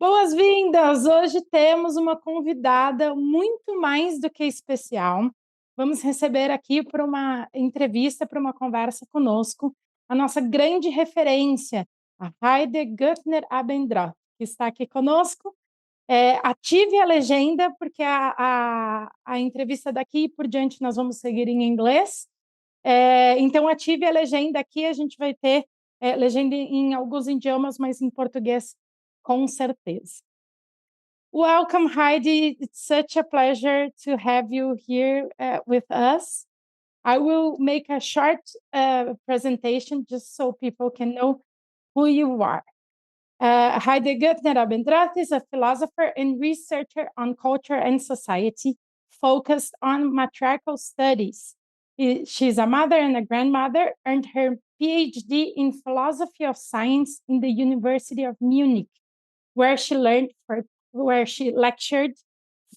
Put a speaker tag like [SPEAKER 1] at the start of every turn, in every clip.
[SPEAKER 1] Boas-vindas! Hoje temos uma convidada muito mais do que especial. Vamos receber aqui para uma entrevista, para uma conversa conosco, a nossa grande referência, a Heide Goettner-Abendroth, que está aqui conosco. Ative a legenda, porque a entrevista daqui por diante nós vamos seguir em inglês. Então, ative a legenda aqui, a gente vai ter legenda em alguns idiomas, mas em português com certeza. Welcome, Heide. It's such a pleasure to have you here with us. I will make a short presentation just so people can know who you are. Heide Goettner-Abendroth is a philosopher and researcher on culture and society focused on matriarchal studies. She's a mother and a grandmother, earned her PhD in philosophy of science in the University of Munich, where she lectured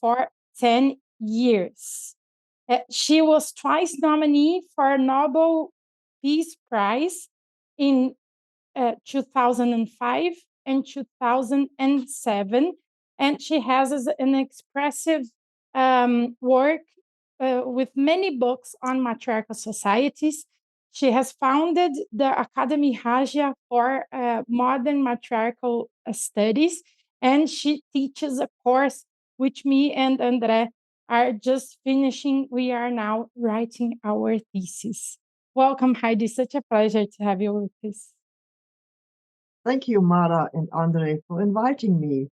[SPEAKER 1] for 10 years. She was twice nominee for a Nobel Peace Prize in 2005 and 2007, and she has an expressive work with many books on matriarchal societies. She has founded the Academy Hagia for Modern Matriarchal Studies, and she teaches a course which me and André are just finishing. We are now writing our thesis. Welcome, Heidi. Such a pleasure to have you with us.
[SPEAKER 2] Thank you, Mara and Andre, for inviting me.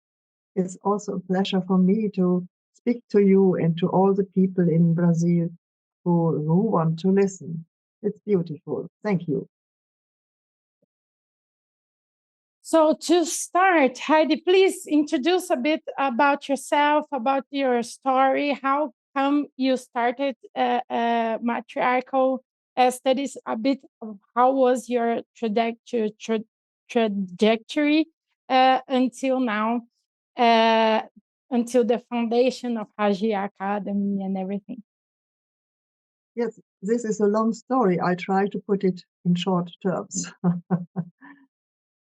[SPEAKER 2] It's also a pleasure for me to speak to you and to all the people in Brazil who want to listen. It's beautiful. Thank you.
[SPEAKER 1] So to start, Heidi, please introduce a bit about yourself, about your story. How come you started matriarchal studies? A bit of how was your trajectory until now, until the foundation of Hagia Academy and everything?
[SPEAKER 2] Yes, this is a long story. I try to put it in short terms.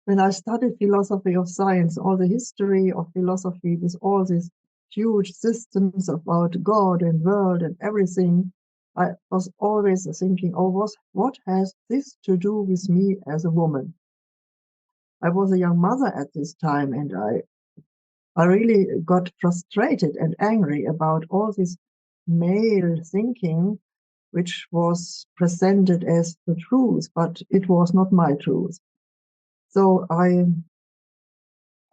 [SPEAKER 2] When I studied philosophy of science, all the history of philosophy with all these huge systems about God and world and everything, I was always thinking, what has this to do with me as a woman? I was a young mother at this time, and I really got frustrated and angry about all this male thinking, which was presented as the truth, but it was not my truth. So I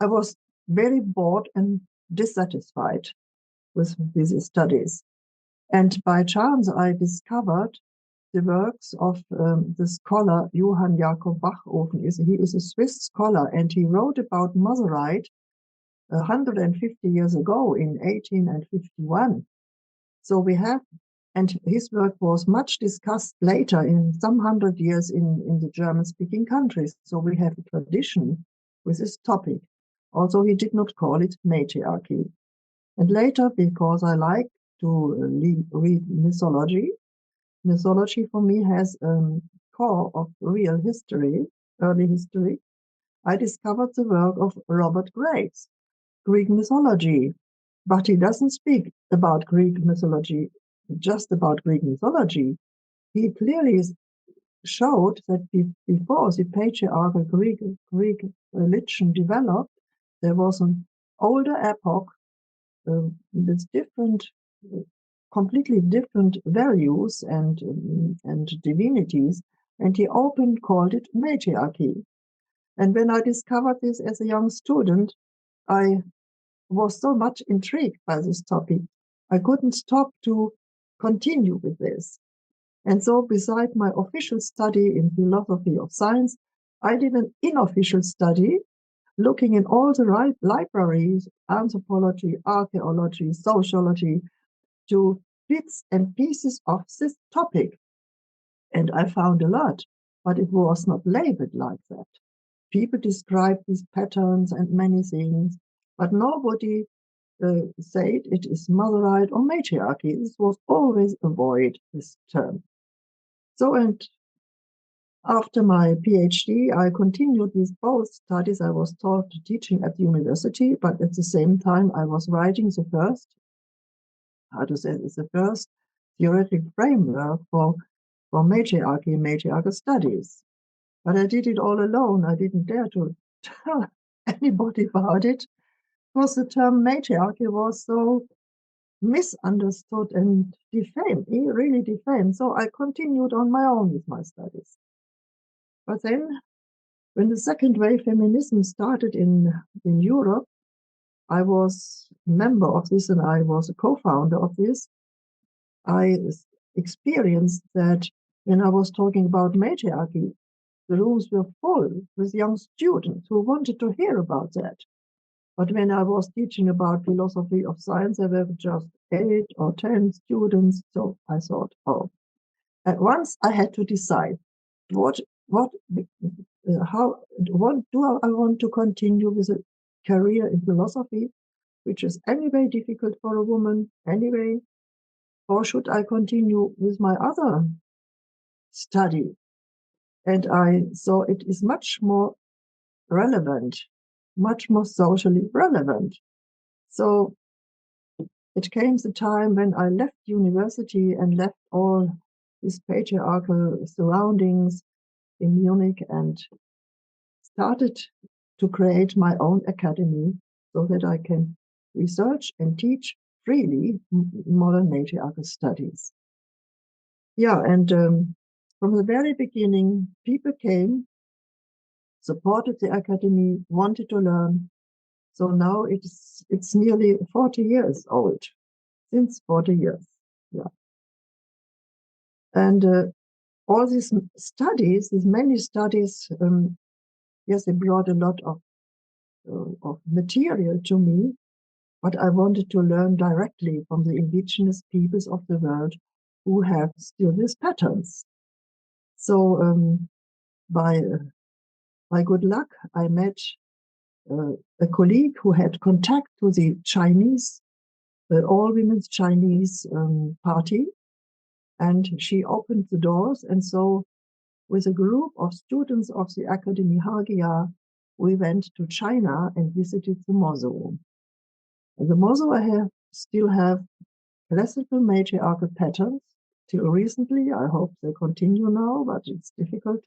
[SPEAKER 2] was very bored and dissatisfied with these studies. And by chance, I discovered the works of the scholar Johann Jakob Bachofen. He is a Swiss scholar, and he wrote about Motherite 150 years ago in 1851. So we have, and his work was much discussed later in some 100 years in the German-speaking countries. So we have a tradition with this topic. Also, he did not call it matriarchy. And later, because I like to read mythology, mythology for me has a core of real history, early history. I discovered the work of Robert Graves, Greek mythology, but he doesn't speak about Greek mythology, just about Greek mythology. He clearly showed that before the patriarchal Greek religion developed, there was an older epoch with completely different values and divinities, and he openly called it matriarchy. And when I discovered this as a young student, I was so much intrigued by this topic. I couldn't stop to continue with this. And so beside my official study in philosophy of science, I did an unofficial study looking in all the libraries, anthropology, archaeology, sociology, to bits and pieces of this topic. And I found a lot, but it was not labeled like that. People described these patterns and many things, but nobody said it is motherite or matriarchy. This was always avoid this term. So, and After my PhD, I continued with both studies. I was taught teaching at the university, but at the same time, I was writing the first theoretical framework for matriarchy and matriarchal studies. But I did it all alone. I didn't dare to tell anybody about it because the term matriarchy was so misunderstood and defamed, really defamed. So I continued on my own with my studies. But then, when the second wave feminism started in Europe, I was a member of this and I was a co-founder of this. I experienced that when I was talking about matriarchy, the rooms were full with young students who wanted to hear about that. But when I was teaching about philosophy of science, there were just 8 or 10 students. So I thought, oh, at once I had to decide what do I want to continue with a career in philosophy, which is anyway difficult for a woman anyway, or should I continue with my other study? And I saw it is much more relevant, much more socially relevant. So it came the time when I left university and left all these patriarchal surroundings in Munich and started to create my own academy so that I can research and teach freely modern matriarchal studies. Yeah, and from the very beginning, people came, supported the academy, wanted to learn. So now it's nearly 40 years old, since 40 years. Yeah. And all these studies, these many studies, yes, they brought a lot of material to me, but I wanted to learn directly from the indigenous peoples of the world who have still these patterns. So by good luck, I met a colleague who had contact to the Chinese, all-women's Chinese party, and she opened the doors. And so with a group of students of the Academy Hagia, we went to China and visited the mausoleum. And the mausoleum still have classical matriarchal patterns till recently. I hope they continue now, but it's difficult.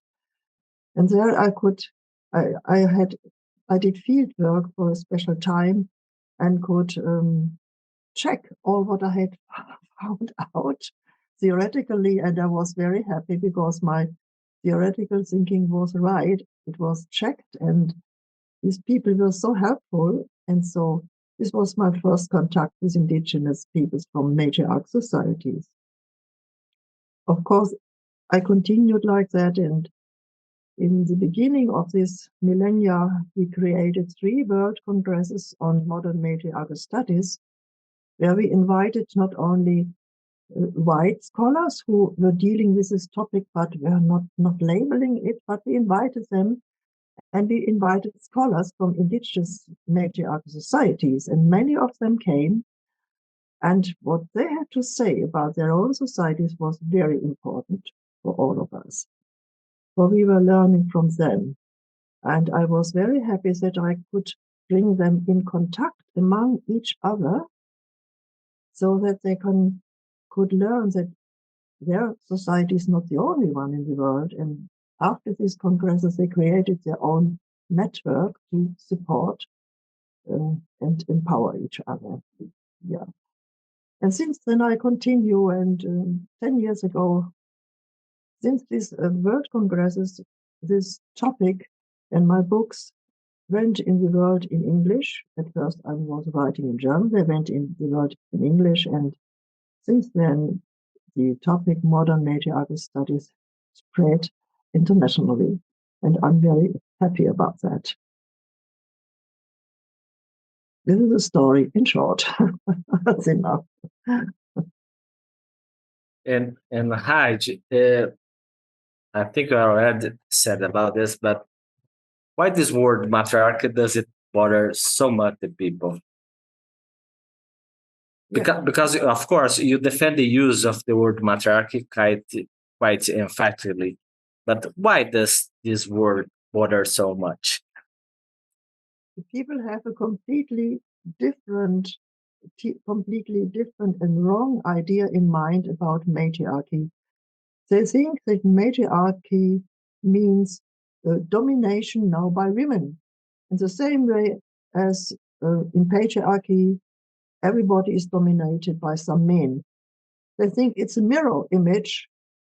[SPEAKER 2] And there I did field work for a special time and could check all what I had found out theoretically, and I was very happy because my theoretical thinking was right. It was checked, and these people were so helpful. And so this was my first contact with indigenous peoples from matriarch societies. Of course, I continued like that, and in the beginning of this millennia, we created 3 world congresses on modern matriarchal studies, where we invited not only white scholars who were dealing with this topic, but were not labeling it, but we invited them, and we invited scholars from indigenous matriarchal societies, and many of them came, and what they had to say about their own societies was very important for all of us, for we were learning from them. And I was very happy that I could bring them in contact among each other so that they could learn that their society is not the only one in the world. And after these congresses, they created their own network to support and empower each other. Yeah. And since then, I continue. And 10 years ago, since these world congresses, this topic and my books went in the world in English. At first, I was writing in German. They went in the world in English. And since then, the topic modern matriarchal studies spread internationally. And I'm very happy about that. This is a story in short. That's enough.
[SPEAKER 3] And Heidi, I think I already said about this, but why this word matriarchy does it bother so much the people? Because of course you defend the use of the word matriarchy quite emphatically, But why does this word bother so much?
[SPEAKER 2] The people have a different, completely different and wrong idea in mind about matriarchy. They think that matriarchy means domination now by women. In the same way as in patriarchy, everybody is dominated by some men. They think it's a mirror image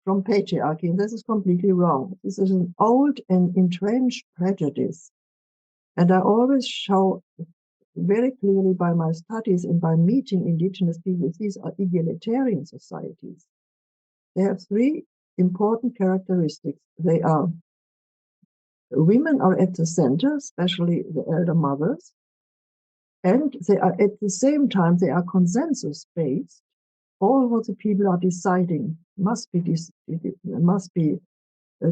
[SPEAKER 2] from patriarchy, and this is completely wrong. This is an old and entrenched prejudice. And I always show very clearly by my studies and by meeting indigenous people, these are egalitarian societies. They have three important characteristics. Women are at the center, especially the elder mothers, and they are at the same time, they are consensus-based. All what the people are deciding must be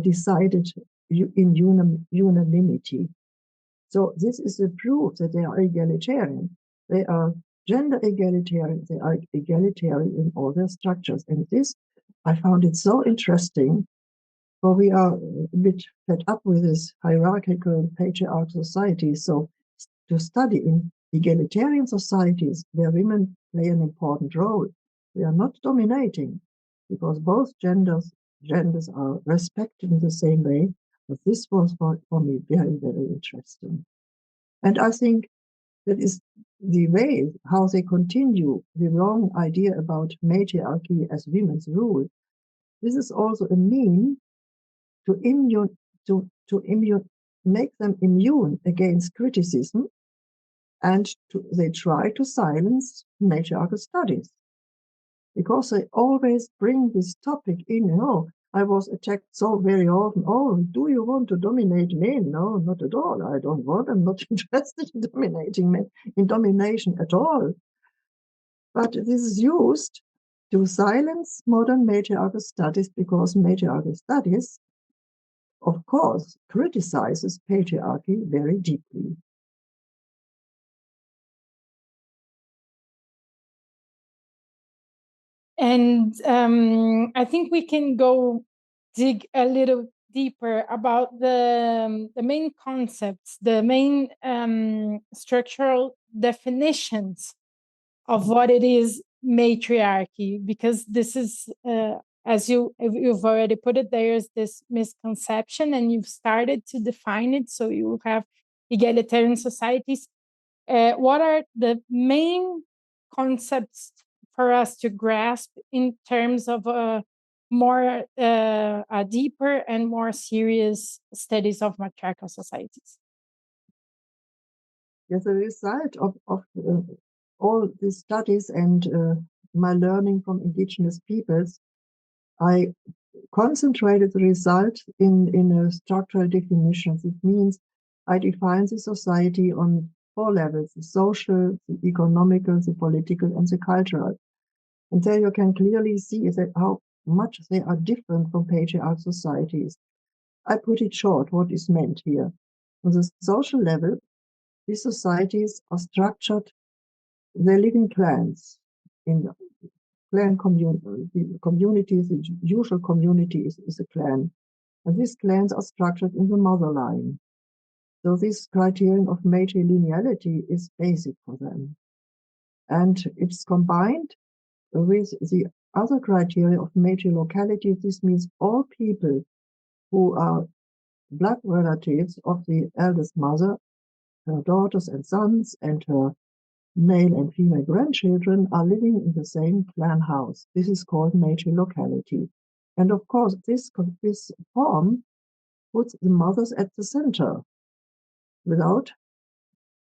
[SPEAKER 2] decided in unanimity. So this is the proof that they are egalitarian. They are gender egalitarian. They are egalitarian in all their structures. And this, I found it so interesting, for we are a bit fed up with this hierarchical and patriarchal society. So to study in egalitarian societies where women play an important role, they are not dominating because both genders are respected in the same way. But this was for me very, very interesting. And I think that is the way how they continue the wrong idea about matriarchy as women's rule. This is also a mean to make them immune against criticism, and they try to silence matriarchal studies because they always bring this topic in. I was attacked so very often. Oh, do you want to dominate men? No, not at all. I don't want. I'm not interested in dominating men, in domination at all. But this is used to silence modern matriarchal studies because matriarchal studies, of course, criticizes patriarchy very deeply.
[SPEAKER 1] And I think we can dig a little deeper about the main concepts, the main structural definitions of what it is matriarchy, because this is, as you've already put it, there's this misconception, and you've started to define it. So you have egalitarian societies. What are the main concepts for us to grasp in terms of a deeper and more serious studies of matriarchal societies?
[SPEAKER 2] As a result of all these studies and my learning from indigenous peoples, I concentrated the result in a structural definition. It means I define the society on 4 levels: the social, the economical, the political, and the cultural. And there you can clearly see that how much they are different from patriarchal societies. I put it short, what is meant here. On the social level, these societies are structured, they live in clans, in clan communities. The usual community is a clan. And these clans are structured in the mother line. So this criterion of matrilineality is basic for them. And it's combined with the other criteria of matrilocality. This means all people who are blood relatives of the eldest mother, her daughters and sons, and her male and female grandchildren are living in the same clan house. This is called matrilocality. And of course, this form puts the mothers at the center. Without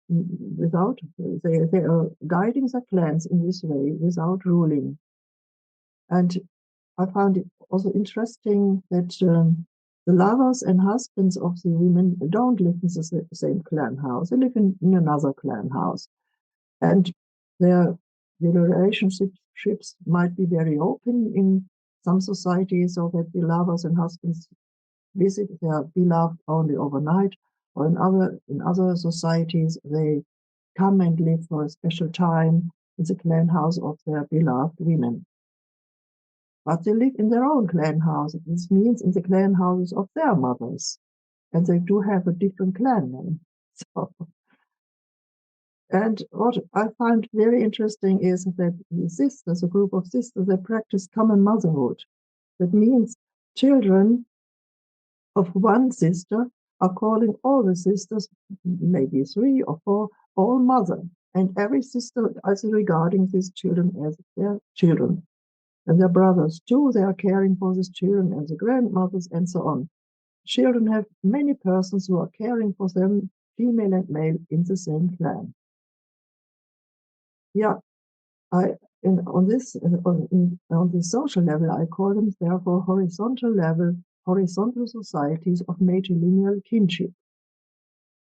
[SPEAKER 2] they are guiding the clans in this way without ruling. And I found it also interesting that the lovers and husbands of the women don't live in the same clan house. They live in another clan house. And the relationships might be very open in some societies, so that the lovers and husbands visit their beloved only overnight, or in other societies they come and live for a special time in the clan house of their beloved women. but they live in their own clan houses. This means in the clan houses of their mothers, and they do have a different clan name. So, and what I find very interesting is that the sisters, a group of sisters, they practice common motherhood. That means children of one sister are calling all the sisters, maybe 3 or 4, all mother. And every sister is regarding these children as their children. And their brothers too, they are caring for these children as the grandmothers and so on. Children have many persons who are caring for them, female and male, in the same clan. Yeah, on the social level, I call them therefore horizontal societies of matrilineal kinship.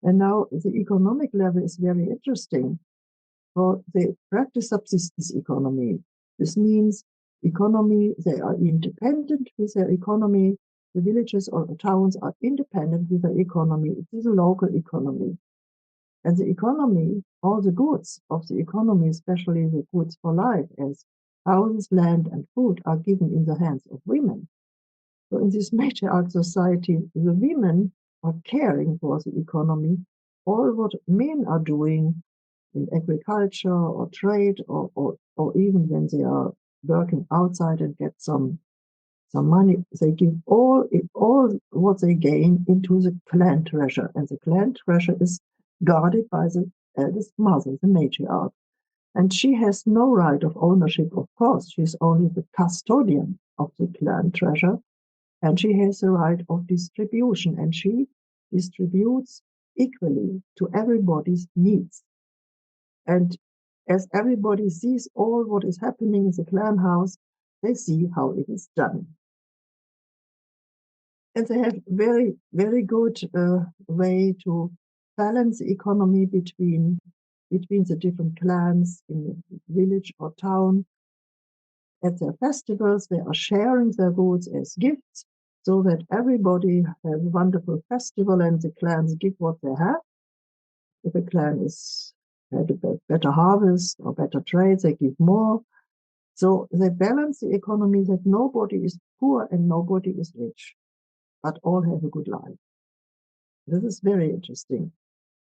[SPEAKER 2] And now the economic level is very interesting. For the practice subsistence economy, this means economy, they are independent with their economy. The villages or the towns are independent with their economy. It is a local economy. And the economy, all the goods of the economy, especially the goods for life, as houses, land, and food, are given in the hands of women. So in this matriarch society, the women are caring for the economy. All what men are doing in agriculture or trade, or even when they are working outside and get some money, they give all what they gain into the clan treasure. And the clan treasure is guarded by the eldest mother, the matriarch. And she has no right of ownership, of course. She's only the custodian of the clan treasure. And she has the right of distribution. And she distributes equally to everybody's needs. And as everybody sees all what is happening in the clan house, they see how it is done. And they have very, very good way to balance the economy between the different clans in the village or town. At their festivals, they are sharing their goods as gifts so that everybody has a wonderful festival and the clans give what they have. If a clan had a better harvest or better trade, they give more. So they balance the economy that nobody is poor and nobody is rich, but all have a good life. This is very interesting.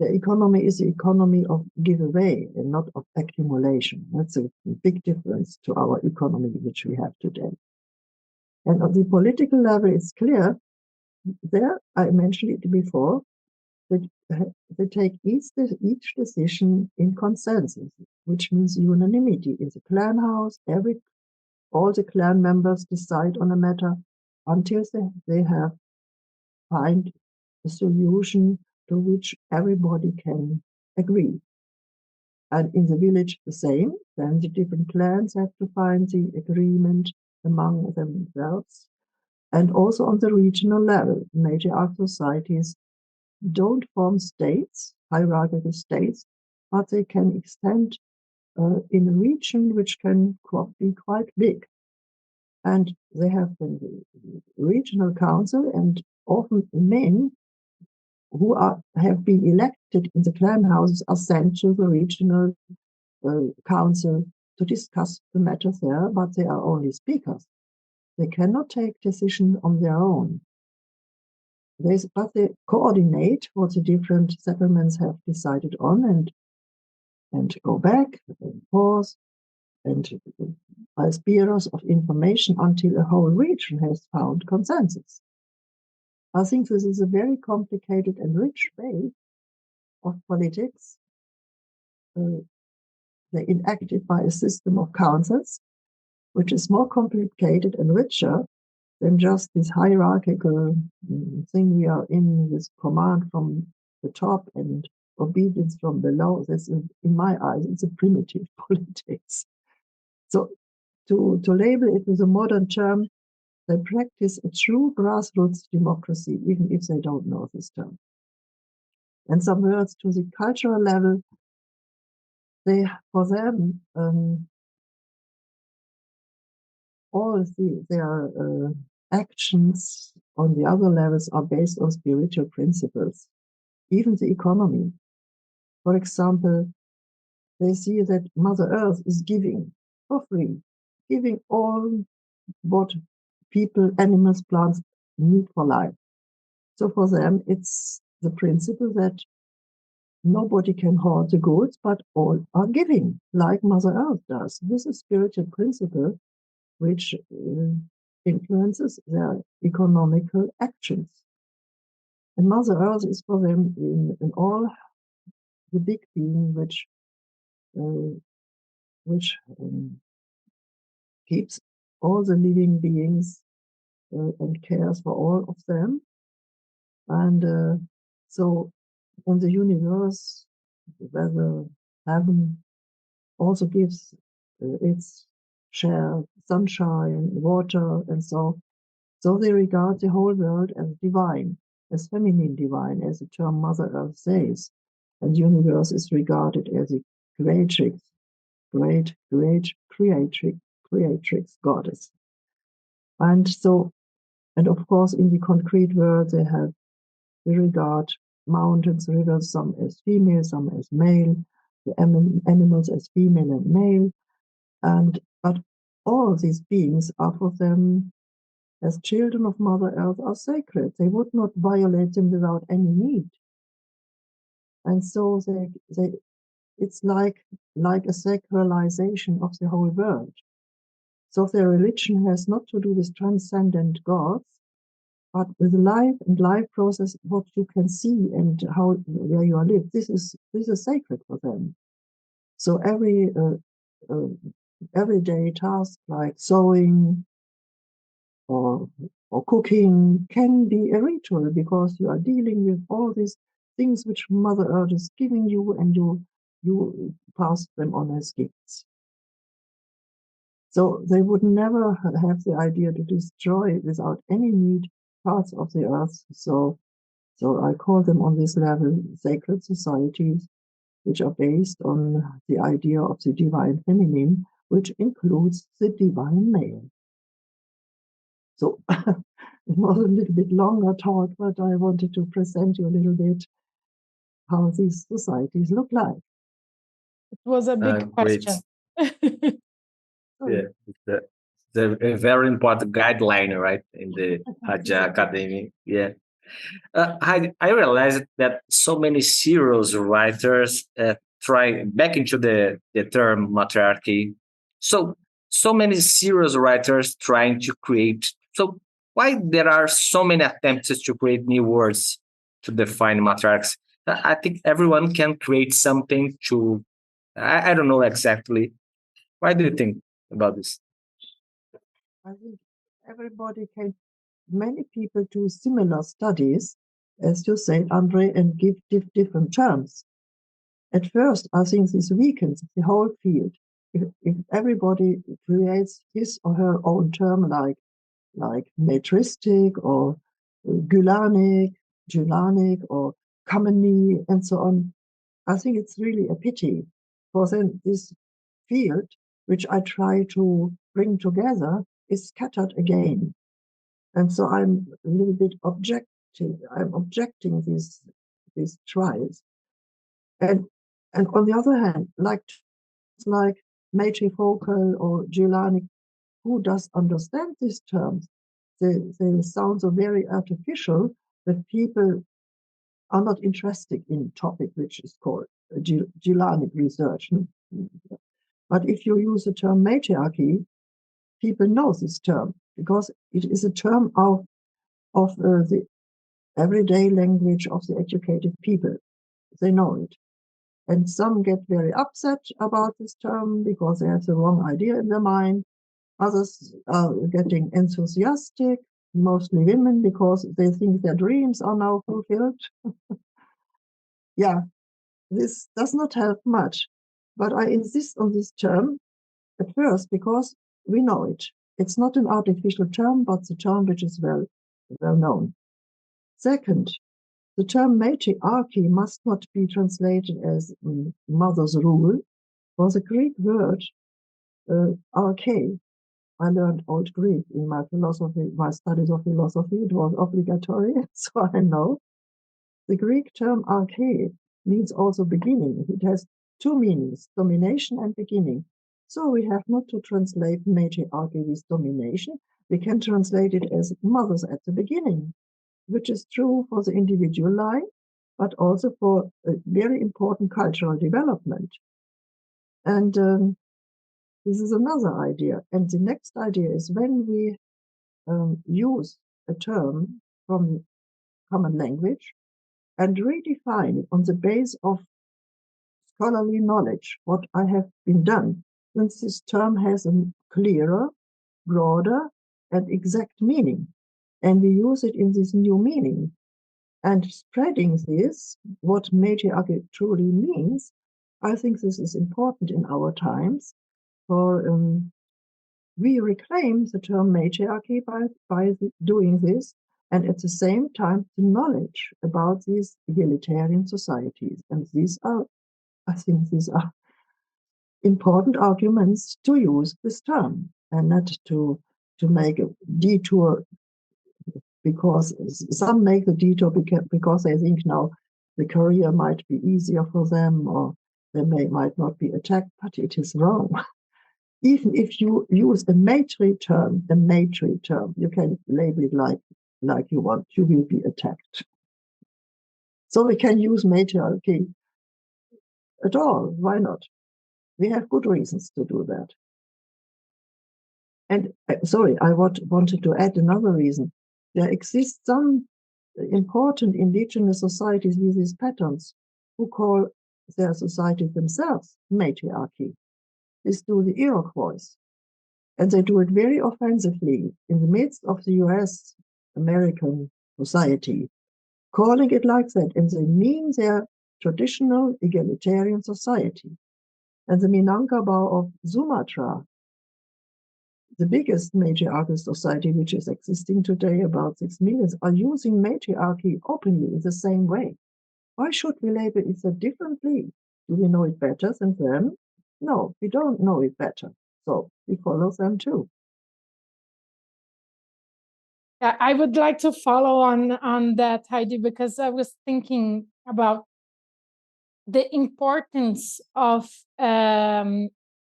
[SPEAKER 2] The economy is the economy of giveaway and not of accumulation. That's a big difference to our economy, which we have today. And on the political level, it's clear. There, I mentioned it before, that they take each decision in consensus, which means unanimity. In the clan house, all the clan members decide on a matter until they have find a solution to which everybody can agree. And in the village, the same. Then the different clans have to find the agreement among themselves. And also on the regional level, matriarch societies don't form states, hierarchical states, but they can extend in a region which can be quite big. And they have the regional council, and often men who have been elected in the clan houses are sent to the regional council to discuss the matters there, but they are only speakers. They cannot take decisions on their own. But they coordinate what the different settlements have decided on and go back and forth and as bearers of information until a whole region has found consensus. I think this is a very complicated and rich way of politics. They're enacted by a system of councils, which is more complicated and richer than just this hierarchical thing we are in, with command from the top and obedience from below. That's, in my eyes, it's a primitive politics. So to label it with a modern term, they practice a true grassroots democracy, even if they don't know this term. And some words to the cultural level, for them, all their actions on the other levels are based on spiritual principles, even the economy. For example, they see that Mother Earth is giving for free, giving all what people, animals, plants need for life. So for them, it's the principle that nobody can hoard the goods, but all are giving, like Mother Earth does. This is a spiritual principle which influences their economical actions. And Mother Earth is for them in all the big being uh, which keeps all the living beings and cares for all of them. And so in the universe, where the heaven also gives its share of sunshine, water, and so they regard the whole world as divine, as feminine divine, as the term Mother Earth says. And the universe is regarded as a creatrix, great creatrix goddess. And so, and of course, in the concrete world, they regard mountains, rivers, some as female, some as male, the animals as female and male. But all these beings are for them, as children of Mother Earth, are sacred. They would not violate them without any need. And so it's like a sacralization of the whole world. So their religion has not to do with transcendent gods, but with life and life process, what you can see and where you are lived. This is sacred for them. So everyday tasks like sewing or cooking can be a ritual, because you are dealing with all these things which Mother Earth is giving you, and you pass them on as gifts. So they would never have the idea to destroy without any need parts of the earth. So I call them on this level sacred societies, which are based on the idea of the divine feminine, which includes the divine male. So it was a little bit longer talk, but I wanted to present you a little bit how these societies look like.
[SPEAKER 1] It was a big
[SPEAKER 3] Great.
[SPEAKER 1] question.
[SPEAKER 3] Yeah, it's a very important guideline, right, in the Haja Academy. Yeah. I realized that so many serious writers try back into the term matriarchy. So many serious writers trying to create. So why there are so many attempts to create new words to define matriarchs? I think everyone can create something to. I don't know exactly. Why do you think about this?
[SPEAKER 2] I think many people do similar studies, as you said, Andre, and give different terms. At first, I think this weakens the whole field. If everybody creates his or her own term, like matristic or Gulanic or Kameni, and so on, I think it's really a pity. For then this field, which I try to bring together, is scattered again. And so I'm a little bit objecting these tries. And on the other hand, like matrifocal or Gulanic, who does understand these terms? They sound so very artificial that people are not interested in topic which is called Gulanic research. But if you use the term matriarchy, people know this term because it is a term of the everyday language of the educated people. They know it. And some get very upset about this term because they have the wrong idea in their mind. Others are getting enthusiastic, mostly women, because they think their dreams are now fulfilled. Yeah, this does not help much. But I insist on this term at first because we know it. It's not an artificial term, but the term which is well known. Second, the term matriarchy must not be translated as mother's rule. For the Greek word arche, I learned Old Greek in my studies of philosophy. It was obligatory, so I know. The Greek term arche means also beginning. It has two meanings, domination and beginning. So we have not to translate matriarchy with domination. We can translate it as mothers at the beginning, which is true for the individual life, but also for a very important cultural development. And this is another idea. And the next idea is when we use a term from common language and redefine it on the base of scholarly knowledge, what I have been done, since this term has a clearer, broader, and exact meaning. And we use it in this new meaning. And spreading this, what matriarchy truly means, I think this is important in our times, for we reclaim the term matriarchy by doing this, and at the same time, the knowledge about these egalitarian societies. And I think these are important arguments to use this term and not to make a detour, because some make the detour because they think now the career might be easier for them, or they might not be attacked, but it is wrong. Even if you use a matri term, you can label it like you want, you will be attacked. So we can use matriarchy at all. Why not? We have good reasons to do that. And sorry, I wanted to add another reason. There exist some important indigenous societies with these patterns who call their society themselves matriarchy. This do the Iroquois. And they do it very offensively in the midst of the US American society, calling it like that. And they mean their traditional egalitarian society. And the Minangkabau of Sumatra, the biggest matriarchal society which is existing today, about 6 million, are using matriarchy openly in the same way. Why should we label it so differently? Do we know it better than them? No, we don't know it better. So we follow them too.
[SPEAKER 1] I would like to follow on that, Heidi, because I was thinking about the importance of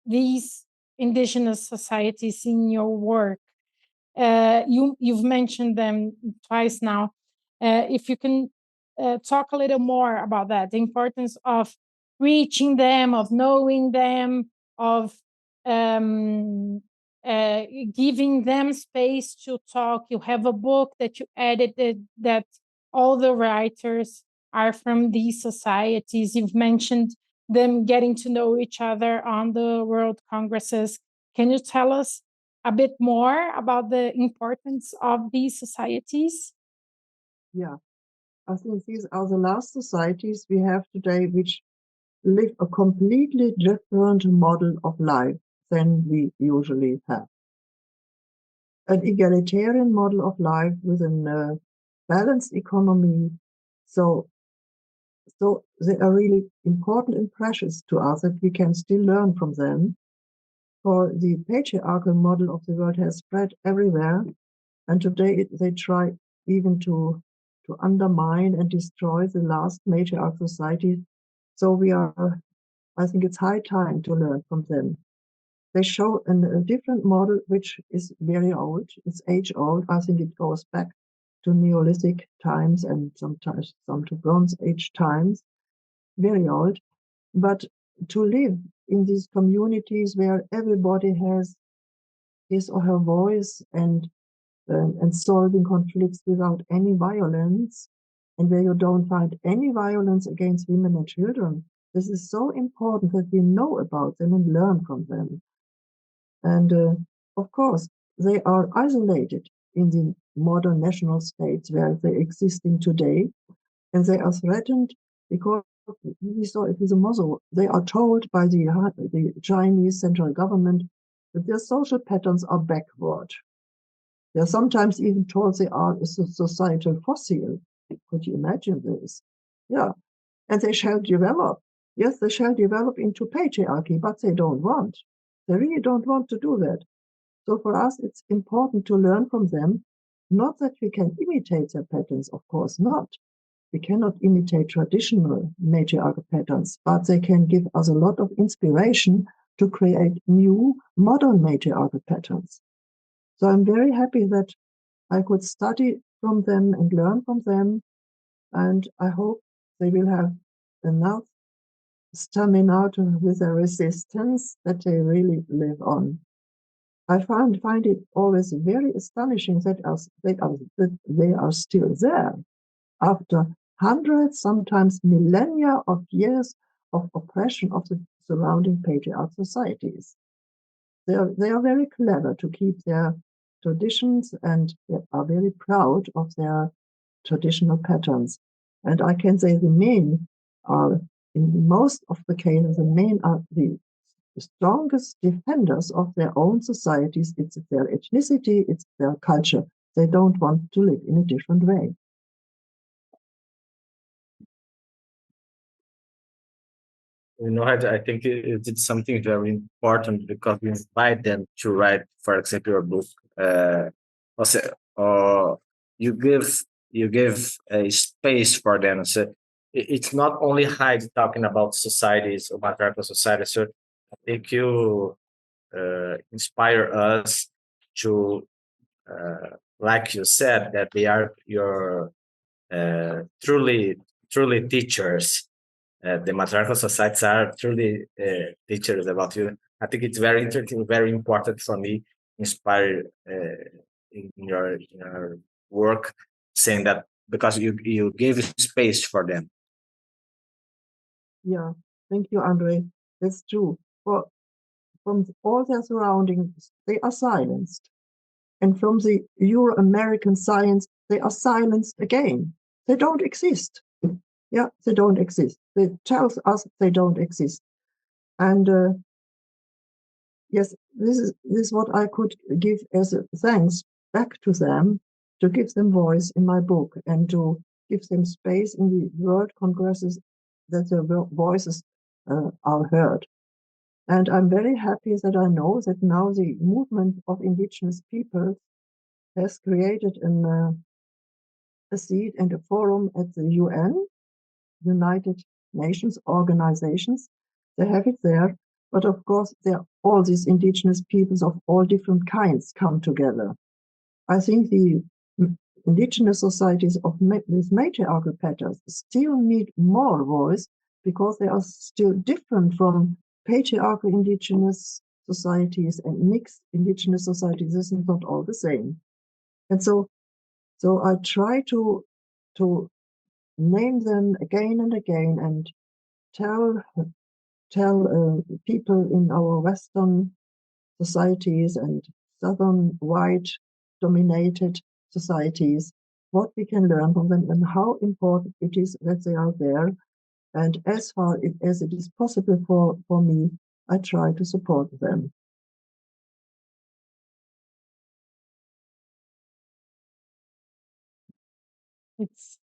[SPEAKER 1] these indigenous societies in your work. You've mentioned them twice now. If you can talk a little more about that, the importance of reaching them, of knowing them, of giving them space to talk. You have a book that you edited that all the writers are from these societies. You've mentioned them getting to know each other on the World Congresses. Can you tell us a bit more about the importance of these societies?
[SPEAKER 2] Yeah, I think these are the last societies we have today which live a completely different model of life than we usually have. An egalitarian model of life within a balanced economy. So they are really important and precious to us that we can still learn from them. For the patriarchal model of the world has spread everywhere, and today they try even to undermine and destroy the last matriarchal society. So I think it's high time to learn from them. They show a different model, which is very old. It's age old. I think it goes back to Neolithic times and sometimes some to Bronze Age times. Very old. But to live in these communities where everybody has his or her voice and solving conflicts without any violence, and where you don't find any violence against women and children. This is so important that we know about them and learn from them. And of course, they are isolated in the modern national states where they're existing today, and they are threatened because we saw it with the Muslim. They are told by the Chinese central government that their social patterns are backward. They're sometimes even told they are a societal fossil. Could you imagine this? Yeah. And they shall develop. Yes, they shall develop into patriarchy, but they don't want. They really don't want to do that. So for us, it's important to learn from them. Not that we can imitate their patterns, of course not. We cannot imitate traditional matriarchal patterns, but they can give us a lot of inspiration to create new modern matriarchal patterns. So I'm very happy that I could study from them and learn from them, and I hope they will have enough stamina with their resistance that they really live on. I find it always very astonishing that they are still there after hundreds, sometimes millennia of years of oppression of the surrounding patriarchal societies. They are very clever to keep their traditions, and they are very proud of their traditional patterns. And I can say the men are, in most of the cases, the men are the strongest defenders of their own societies. It's their ethnicity, it's their culture. They don't want to live in a different way.
[SPEAKER 3] I think it's something very important because we invite them to write, for example, your book. Or you give a space for them. So it's not only Heide talking about societies or matriarchal societies. So I think you inspire us to, like you said, that they are your truly teachers. The matriarchal societies are truly teachers about you. I think it's very interesting, very important for me, inspire in your work, saying that because you gave space for them.
[SPEAKER 2] Yeah, thank you, Andre. That's true. From all their surroundings, they are silenced. And from the Euro-American science, they are silenced again. They don't exist. Yeah, they don't exist. They tell us they don't exist. And yes, this is what I could give as a thanks back to them, to give them voice in my book and to give them space in the world congresses that their voices are heard. And I'm very happy that I know that now the movement of indigenous people has created a seat and a forum at the UN, United Nations organizations. They have it there. But of course, all these indigenous peoples of all different kinds come together. I think the indigenous societies with matriarchal patterns still need more voice because they are still different from patriarchal indigenous societies and mixed indigenous societies. This is not all the same. And so I try to name them again and again and tell people in our Western societies and Southern white dominated societies what we can learn from them and how important it is that they are there. And as far as it is possible for me, I try to support them.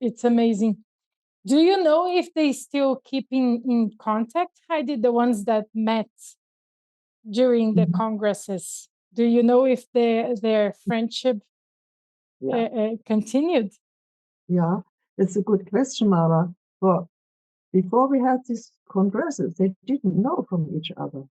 [SPEAKER 1] It's amazing. Do you know if they still keep in contact, Heidi, the ones that met during the congresses? Do you know if their friendship continued?
[SPEAKER 2] Yeah, it's a good question, Mara. But before we had these congresses, they didn't know from each other.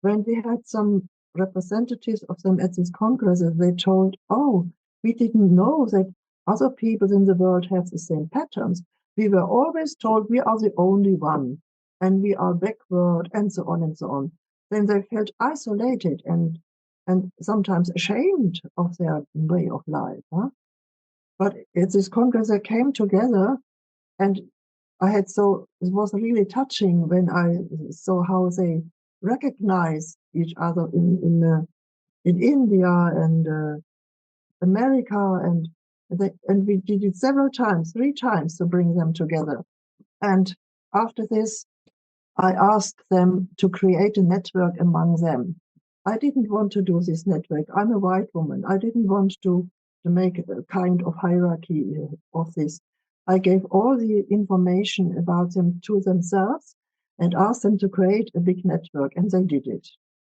[SPEAKER 2] When we had some representatives of them at these congresses, they told, oh, we didn't know that other people in the world have the same patterns. We were always told we are the only one and we are backward and so on and so on. Then they felt isolated and sometimes ashamed of their way of life. Huh? But at this congress, they came together, and it was really touching when I saw how they recognize each other in India and America, and we did it several times, 3 times, to bring them together. And after this, I asked them to create a network among them. I didn't want to do this network. I'm a white woman. I didn't want to make a kind of hierarchy of this. I gave all the information about them to themselves and asked them to create a big network, and they did it.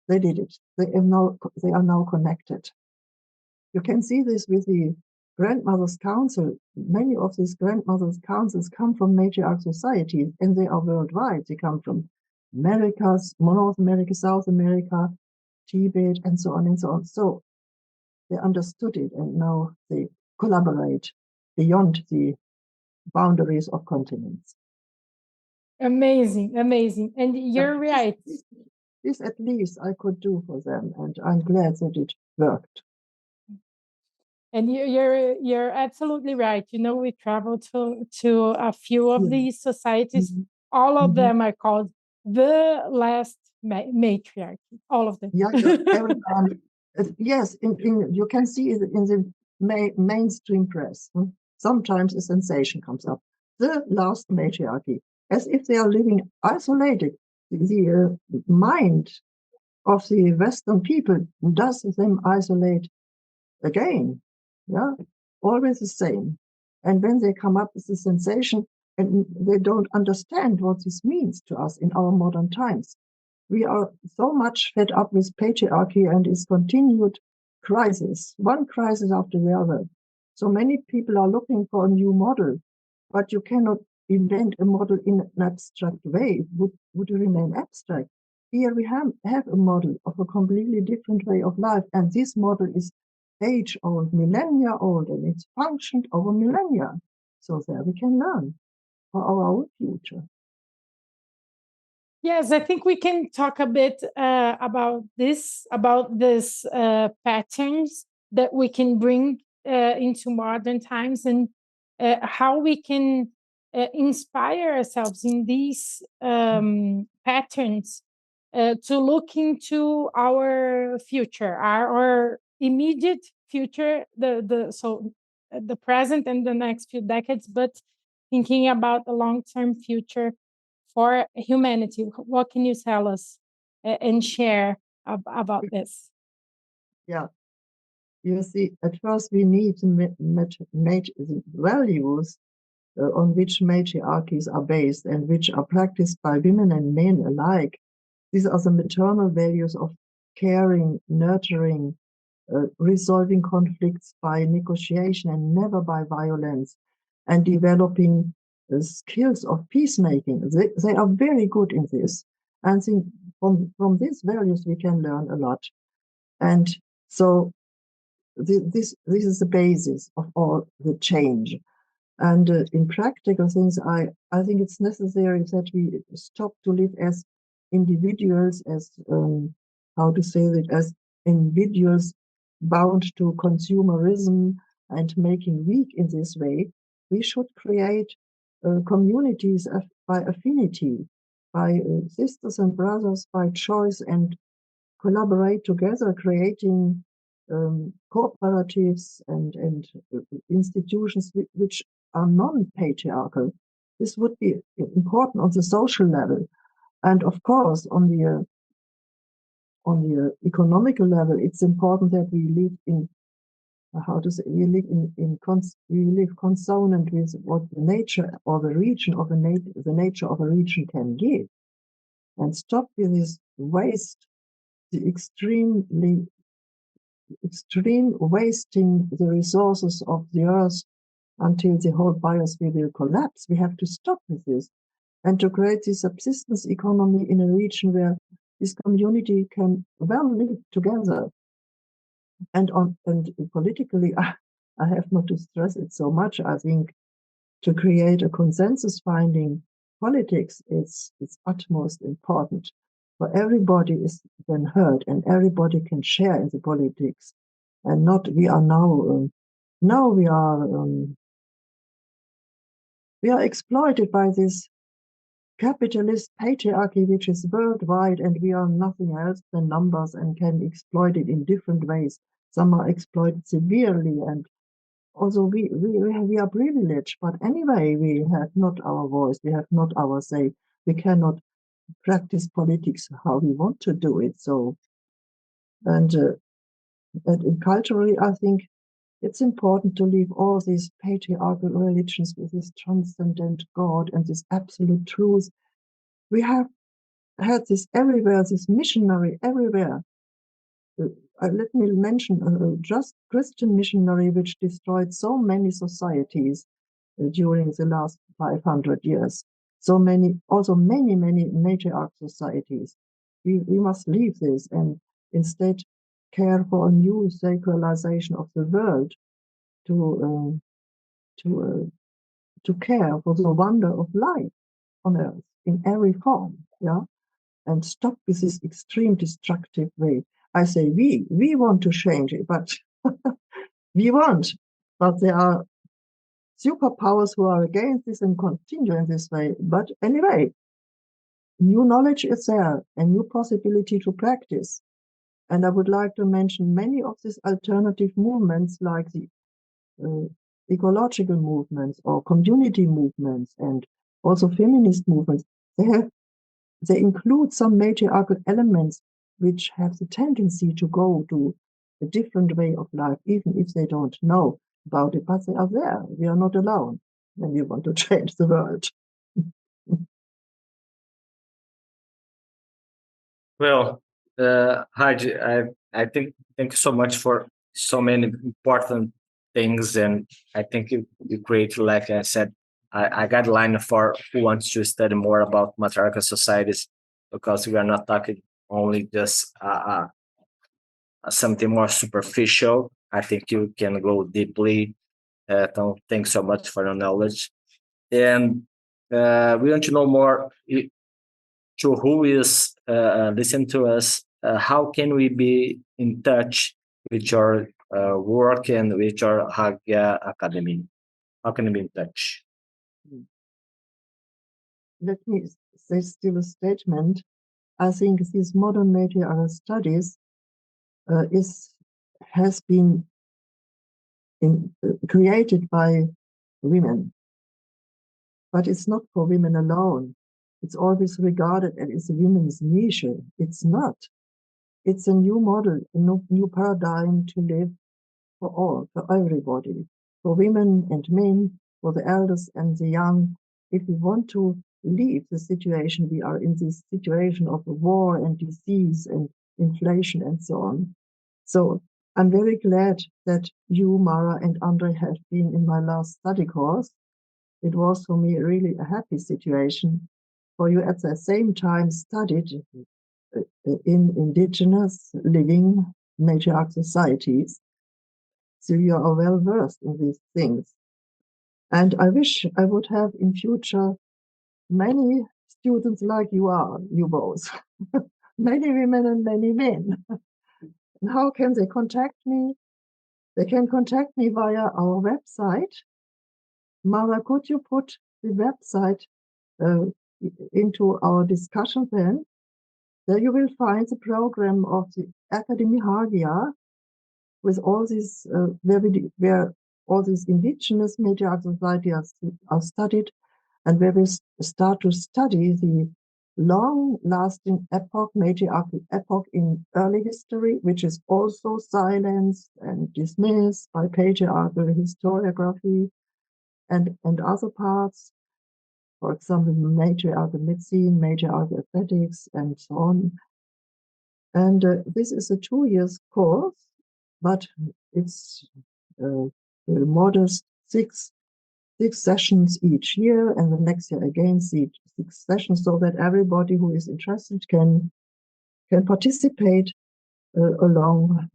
[SPEAKER 2] They did it. They are now connected. You can see this with the Grandmothers' Council. Many of these Grandmothers' Councils come from matriarch societies, and they are worldwide. They come from Americas, North America, South America, Tibet, and so on and so on. So they understood it, and now they collaborate beyond the boundaries of continents.
[SPEAKER 1] Amazing, amazing. And you're right.
[SPEAKER 2] This at least I could do for them, and I'm glad that it worked.
[SPEAKER 1] And you're absolutely right. You know, we traveled to a few of these societies. All of them are called the last matriarchy. All of them.
[SPEAKER 2] Yeah, everyone. Yes, you can see it in the mainstream press. Sometimes a sensation comes up. The last matriarchy, as if they are living isolated. The mind of the Western people does them isolate again. Yeah, always the same. And when they come up with the sensation, and they don't understand what this means to us in our modern times. We are so much fed up with patriarchy and its continued crisis, one crisis after the other. So many people are looking for a new model, but you cannot invent a model in an abstract way. It would remain abstract. Here we have a model of a completely different way of life, and this model is age-old, millennia old, and it's functioned over millennia. So there we can learn for our own future.
[SPEAKER 1] Yes, I think we can talk a bit about this patterns that we can bring into modern times, and how we can inspire ourselves in these patterns to look into our future, our immediate future, the present and the next few decades, but thinking about the long-term future for humanity. What can you tell us and share about this?
[SPEAKER 2] Yeah, you see, at first we need the values on which matriarchies are based and which are practiced by women and men alike. These are the maternal values of caring, nurturing, resolving conflicts by negotiation and never by violence, and developing the skills of peacemaking. They are very good in this. And think from these values we can learn a lot. And so this is the basis of all the change. And in practical things, I think it's necessary that we stop to live as individuals, as how to say that, as individuals bound to consumerism and making weak in this way. We should create communities by affinity, by sisters and brothers, by choice, and collaborate together, creating cooperatives and institutions which are non-patriarchal. This would be important on the social level, and of course on the economical level. It's important that we live in we live consonant with what the nature or the region of the nature of a region can give, and stop with this waste, the extreme wasting the resources of the earth until the whole biosphere will collapse. We have to stop with this, and to create this subsistence economy in a region where this community can well live together. And politically, I have not to stress it so much. I think to create a consensus finding politics is utmost important. For everybody is then heard, and everybody can share in the politics, and not we are now we are exploited by this capitalist patriarchy which is worldwide, and we are nothing else than numbers and can exploit it in different ways. Some are exploited severely, and also we are privileged, but anyway we have not our voice, we have not our say, we cannot practice politics how we want to do it. So and culturally I think it's important to leave all these patriarchal religions with this transcendent God and this absolute truth. We have had this everywhere, this missionary everywhere. Let me mention a just Christian missionary which destroyed so many societies during the last 500 years. also many matriarch societies. We must leave this and instead care for a new sacralization of the world to care for the wonder of life on earth in every form, yeah, and stop with this extreme destructive way. I say we want to change it, but we want, but there are superpowers who are against this and continue in this way. But anyway, new knowledge is there, a new possibility to practice. And I would like to mention many of these alternative movements, like the ecological movements or community movements, and also feminist movements. They include some matriarchal elements which have the tendency to go to a different way of life, even if they don't know about it, but they are there. We are not alone when we want to change the world.
[SPEAKER 3] Well, Heidi, I think thank you so much for so many important things, and I think you create, like I said, a guideline for who wants to study more about matriarchal societies, because we are not talking only just something more superficial. I think you can go deeply. So thanks so much for your knowledge, and we want to know more to who is listen to us. How can we be in touch with your work and with your Hagia Academy? How can we be in touch?
[SPEAKER 2] Let me say still a statement. I think these modern matriarchal studies has been created by women, but it's not for women alone. It's always regarded as a women's niche. It's not. It's a new model, a new paradigm to live for all, for everybody, for women and men, for the elders and the young. If we want to leave the situation, we are in this situation of war and disease and inflation and so on. So I'm very glad that you, Mara, and Andre have been in my last study course. It was for me really a happy situation, for you at the same time studied in indigenous living matriarch societies. So you are well versed in these things. And I wish I would have in future many students like you are, you both. Many women and many men. And how can they contact me? They can contact me via our website. Mara, could you put the website into our discussion then? There you will find the program of the Academy Hagia with all these where all these indigenous matriarch societies are studied, and where we start to study the long-lasting matriarchal epoch in early history, which is also silenced and dismissed by patriarchal historiography and other parts. For example, matriarchal medicine, matriarchal aesthetics, and so on. And this is a 2 year course, but it's modest six sessions each year, and the next year again six sessions, so that everybody who is interested can participate along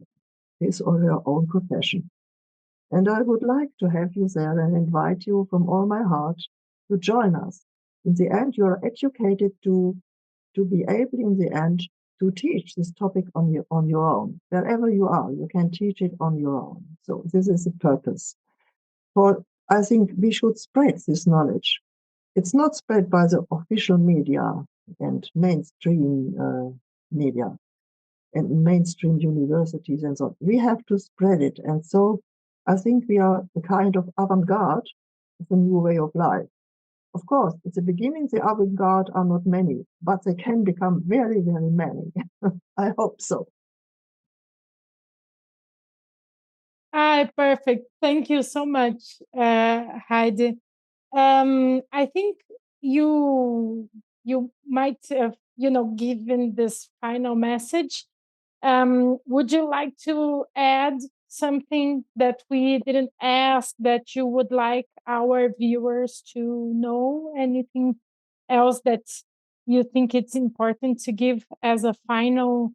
[SPEAKER 2] his or her own profession. And I would like to have you there and invite you from all my heart to join us. In the end, you are educated to be able in the end to teach this topic on your own. Wherever you are, you can teach it on your own. So this is the purpose. For I think we should spread this knowledge. It's not spread by the official media and mainstream media and mainstream universities and so on. We have to spread it. And so I think we are a kind of avant-garde of a new way of life. Of course, at the beginning, the avant-garde are not many, but they can become very, very many. I hope so.
[SPEAKER 1] Perfect. Thank you so much, Heidi. I think you might have, given this final message. Would you like to add something that we didn't ask that you would like our viewers to know? Anything else that you think it's important to give as a final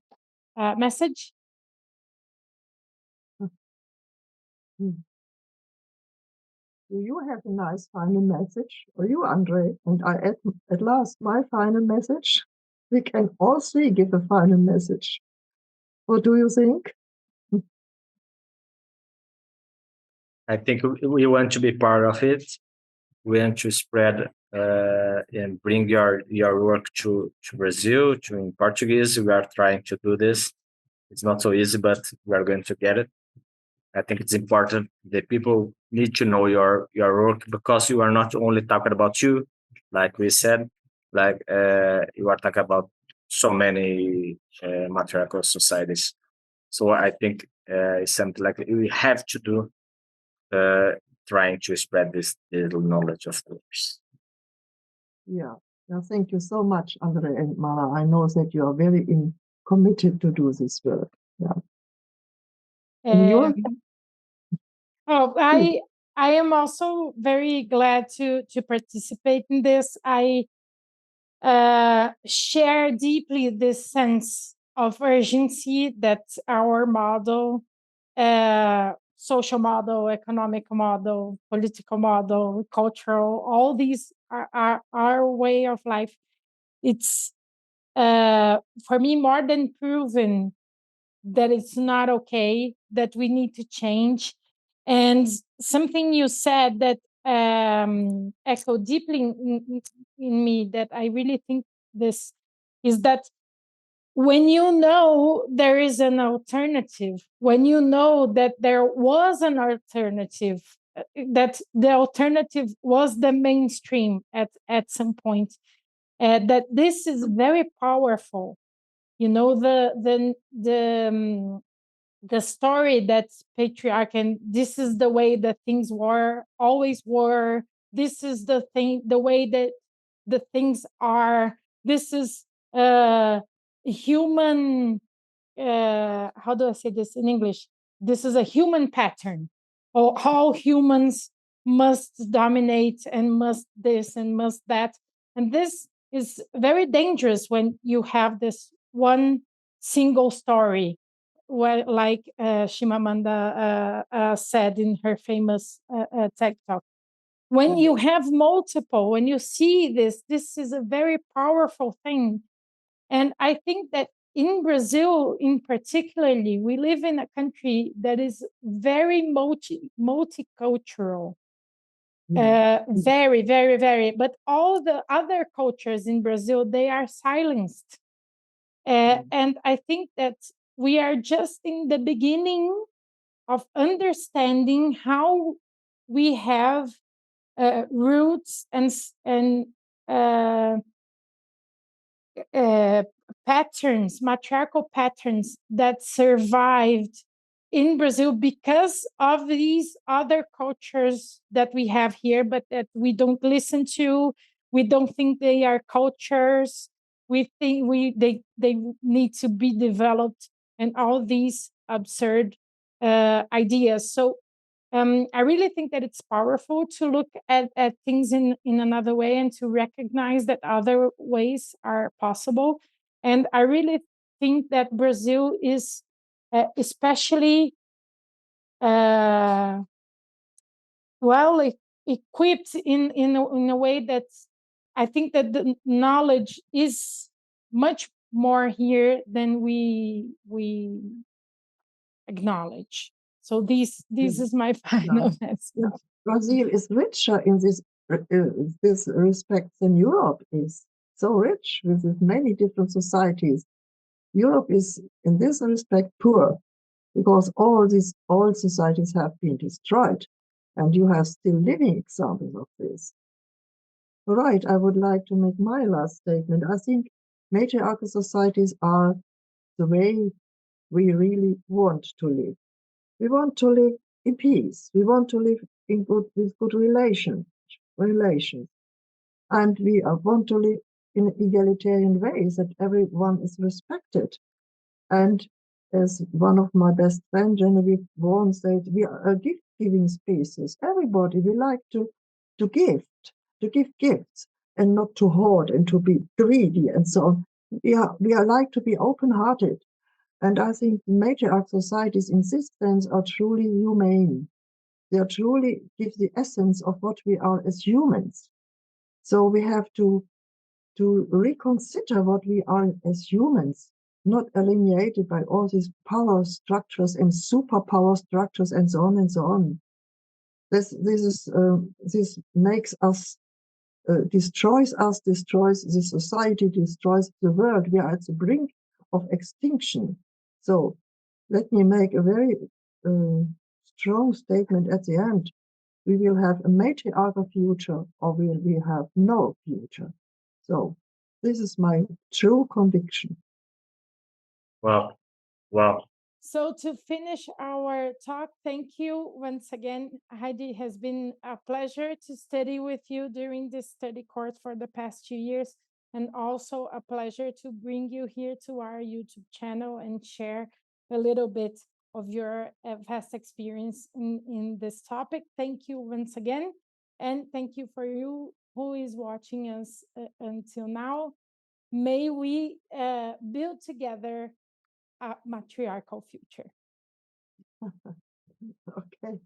[SPEAKER 1] message?
[SPEAKER 2] Do you have a nice final message? Or you, Andre? And I at last, my final message? We can all three give a final message. What do you think?
[SPEAKER 3] I think we want to be part of it. We want to spread and bring your work to Brazil, to in Portuguese. We are trying to do this. It's not so easy, but we are going to get it. I think it's important that people need to know your work, because you are not only talking about you, like we said, like you are talking about so many matriarchal societies. So I think it's something like we have to do, trying to spread this little knowledge of others.
[SPEAKER 2] Yeah. Thank you so much, Andre and Mara. I know that you are very committed to do this work. Yeah. And you?
[SPEAKER 1] Oh, I am also very glad to participate in this. I share deeply this sense of urgency that our model, social model, economic model, political model, cultural, all these are our way of life. It's for me more than proven that it's not okay, that we need to change. And something you said that echoed deeply in me, that I really think this is that when you know there is an alternative, when you know that there was an alternative, that the alternative was the mainstream at some point, that this is very powerful. You know, the story that's patriarch, and this is the way that things were, always were. This is the way that the things are. This is human. How do I say this in English? This is a human pattern, or how humans must dominate and must this and must that. And this is very dangerous when you have this one single story, well, like Shimamanda said in her famous TED Talk. When you have multiple, when you see this is a very powerful thing. And I think that in Brazil, in particularly, we live in a country that is very multicultural. Very, very, very. But all the other cultures in Brazil, they are silenced. And I think that we are just in the beginning of understanding how we have roots and patterns, matriarchal patterns that survived in Brazil because of these other cultures that we have here, but that we don't listen to. We don't think they are cultures. We think they need to be developed, and all these absurd ideas. So I really think that it's powerful to look at things in another way, and to recognize that other ways are possible. And I really think that Brazil is especially well equipped in a way that I think that the knowledge is much more here than we acknowledge. So this is my final message.
[SPEAKER 2] Brazil is richer in this respect than Europe is. So rich with many different societies. Europe is in this respect poor, because all these old societies have been destroyed, and you have still living examples of this. Right, I would like to make my last statement. I think matriarchal societies are the way we really want to live. We want to live in peace. We want to live with good relations, and we want to live in egalitarian ways, that everyone is respected. And as one of my best friends, Genevieve Vaughan, said, we are a gift-giving species. Everybody, we like to give gifts. and not to hoard and to be greedy and so on. We are like to be open-hearted. And I think matriarch societies in this sense are truly humane. They are truly give the essence of what we are as humans. So we have to reconsider what we are as humans, not alienated by all these power structures and superpower structures and so on and so on. This makes us, destroys the society, destroys the world. We are at the brink of extinction. So let me make a very strong statement at the end. We will have a matriarchal future or we will have no future. So this is my true conviction.
[SPEAKER 3] Wow. Wow.
[SPEAKER 1] So to finish our talk, thank you once again, Heidi. It has been a pleasure to study with you during this study course for the past 2 years, and also a pleasure to bring you here to our YouTube channel and share a little bit of your vast experience in this topic. Thank you once again, and thank you for you who is watching us until now. May we build together a matriarchal future.
[SPEAKER 2] Okay.